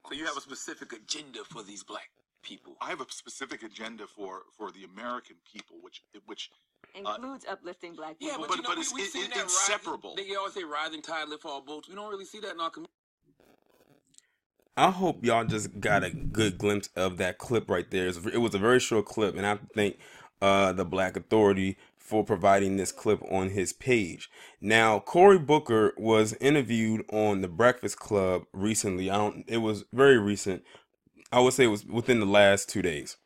So you have a specific agenda for these black people. I have a specific agenda for the American people, which includes uplifting black people. Yeah, but, but it's inseparable. They always say rising tide lift all boats. We don't really see that in our community. I hope y'all just got a good glimpse of that clip right there. It was a very short clip, and I thank the Black Authority for providing this clip on his page. Now, Cory Booker was interviewed on The Breakfast Club recently. It was very recent. I would say it was within the last 2 days.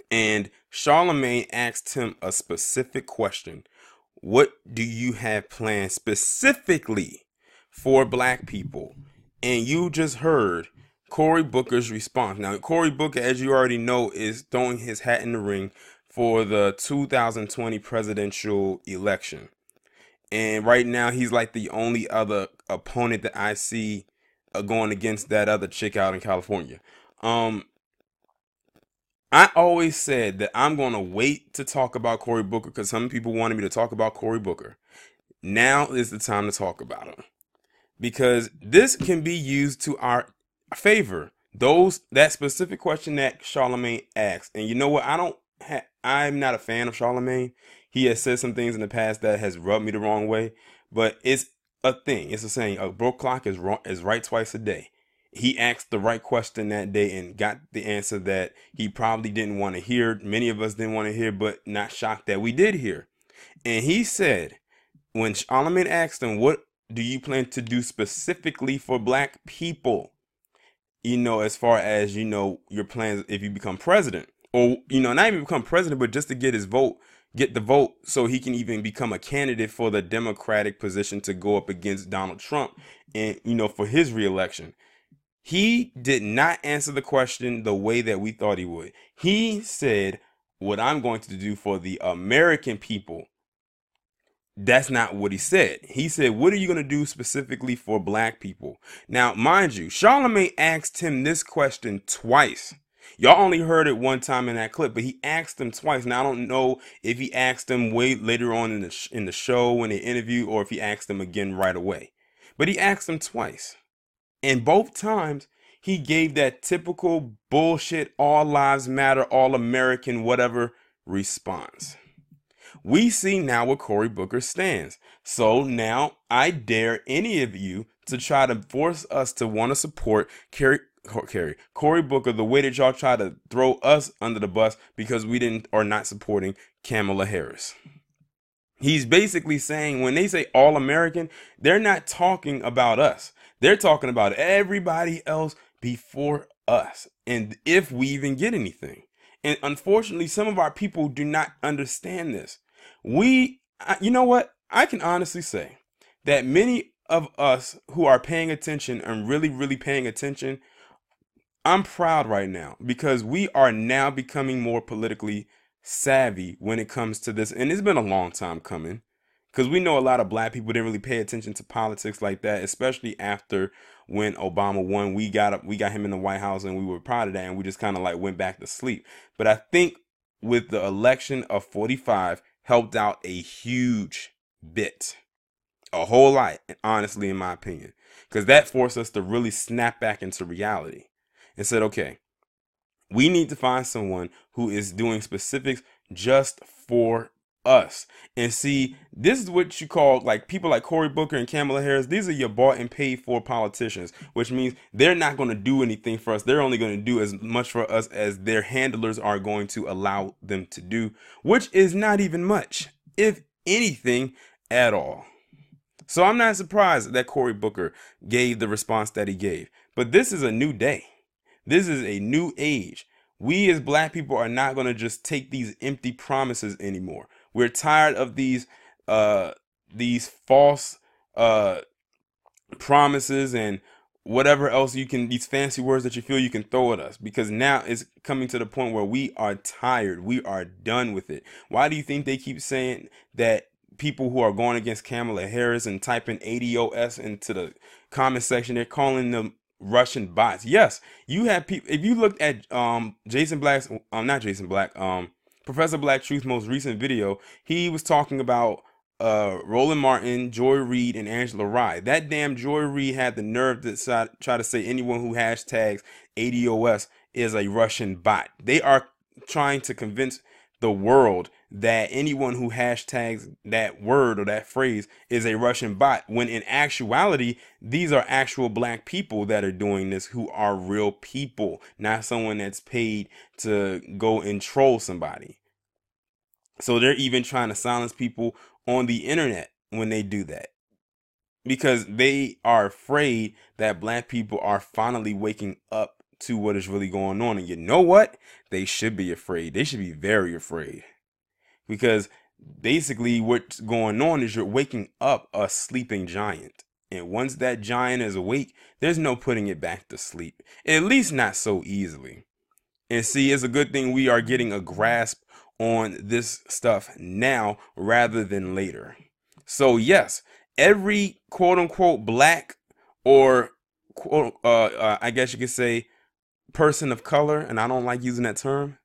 And Charlamagne asked him a specific question. What do you have planned specifically for black people? And you just heard Cory Booker's response. Now, Cory Booker, as you already know, is throwing his hat in the ring for the 2020 presidential election. And right now, he's like the only other opponent that I see going against that other chick out in California. I always said that I'm going to wait to talk about Cory Booker because some people wanted me to talk about Cory Booker. Now is the time to talk about him, because this can be used to our favor. That specific question that Charlamagne asked. And you know what? I'm not a fan of Charlamagne. He has said some things in the past that has rubbed me the wrong way, but it's a thing. It's a saying, a broke clock is right twice a day. He asked the right question that day and got the answer that he probably didn't want to hear. Many of us didn't want to hear, but not shocked that we did hear. And he said, when Charlamagne asked him, what do you plan to do specifically for black people? As far as, your plans if you become president, or, not even become president, but just to get the vote so he can even become a candidate for the Democratic position to go up against Donald Trump and, for his reelection. He did not answer the question the way that we thought he would. He said, what I'm going to do for the American people. That's not what he said. He said, what are you going to do specifically for black people? Now, mind you, Charlamagne asked him this question twice. Y'all only heard it one time in that clip, but he asked him twice. Now, I don't know if he asked him way later on in the show when they interview, or if he asked him again right away. But he asked him twice. And both times, he gave that typical bullshit, all lives matter, all American, whatever response. We see now where Cory Booker stands. So now I dare any of you to try to force us to want to support Cory Booker the way that y'all try to throw us under the bus because we are not supporting Kamala Harris. He's basically saying, when they say all American, they're not talking about us. They're talking about everybody else before us, and if we even get anything. And unfortunately, some of our people do not understand this. You know what? I can honestly say that many of us who are paying attention and really, really paying attention, I'm proud right now because we are now becoming more politically savvy when it comes to this. And it's been a long time coming, because we know a lot of black people didn't really pay attention to politics like that, especially after when Obama won. We got him in the White House and we were proud of that, and we just kind of like went back to sleep. But I think with the election of 45 helped out a huge bit, a whole lot, honestly, in my opinion, because that forced us to really snap back into reality and said, okay, we need to find someone who is doing specifics just for us. And see, this is what you call, like, people like Cory Booker and Kamala Harris. These are your bought and paid for politicians, which means they're not going to do anything for us. They're only going to do as much for us as their handlers are going to allow them to do, which is not even much, if anything at all. So I'm not surprised that Cory Booker gave the response that he gave. But this is a new day. This is a new age. We as black people are not going to just take these empty promises anymore. We're tired of these false promises and whatever else these fancy words that you feel you can throw at us, because now it's coming to the point where we are tired. We are done with it. Why do you think they keep saying that people who are going against Kamala Harris and typing ADOS into the comment section, they're calling them Russian bots? Yes, you have people. If you looked at Professor Black Truth's most recent video, he was talking about Roland Martin, Joy Reid, and Angela Rye. That damn Joy Reid had the nerve to try to say anyone who hashtags ADOS is a Russian bot. They are trying to convince the world that anyone who hashtags that word or that phrase is a Russian bot, when in actuality, these are actual black people that are doing this, who are real people, not someone that's paid to go and troll somebody. So they're even trying to silence people on the internet when they do that, because they are afraid that black people are finally waking up to what is really going on. And you know what? They should be afraid. They should be very afraid, because basically what's going on is you're waking up a sleeping giant. And once that giant is awake, there's no putting it back to sleep, at least not so easily. And see, it's a good thing we are getting a grasp on this stuff now rather than later. So yes, every quote unquote black or quote, I guess you could say person of color, and I don't like using that term,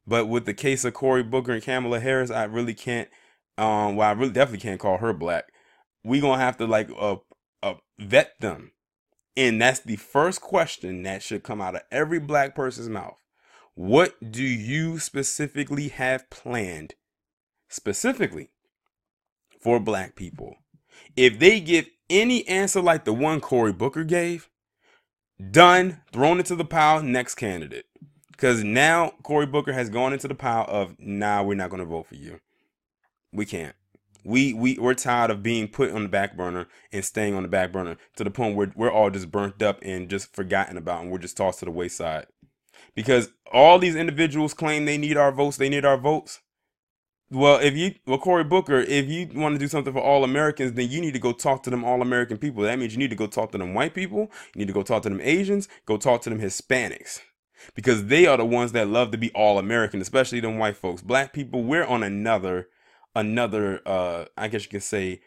but with the case of Cory Booker and Kamala Harris, I really can't, well, I really definitely can't call her black. We gonna have to like vet them. And that's the first question that should come out of every black person's mouth. What do you specifically have planned specifically for black people? If they give any answer like the one Cory Booker gave, done, thrown into the pile, next candidate. Because now Cory Booker has gone into the pile of, nah, we're not going to vote for you. We can't. We're tired of being put on the back burner and staying on the back burner to the point where we're all just burnt up and just forgotten about, and we're just tossed to the wayside. Because all these individuals claim they need our votes. They need our votes. Well, Cory Booker, if you want to do something for all Americans, then you need to go talk to them all American people. That means you need to go talk to them white people. You need to go talk to them Asians. Go talk to them Hispanics. Because they are the ones that love to be all American, especially them white folks. Black people, we're on another, I guess you could say,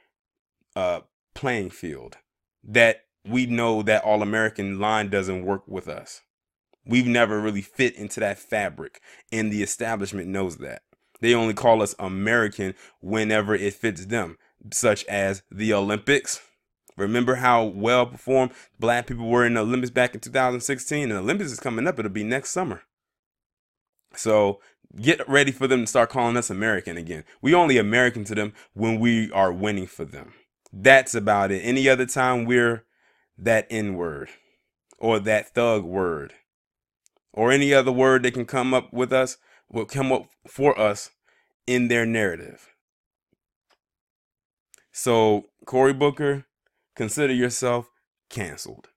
playing field that we know that all American line doesn't work with us. We've never really fit into that fabric, and the establishment knows that. They only call us American whenever it fits them, such as the Olympics. Remember how well performed black people were in the Olympics back in 2016? And the Olympics is coming up. It'll be next summer. So get ready for them to start calling us American again. We only American to them when we are winning for them. That's about it. Any other time, we're that N-word or that thug word or any other word that can come up with us, will come up for us in their narrative. So, Cory Booker, consider yourself canceled.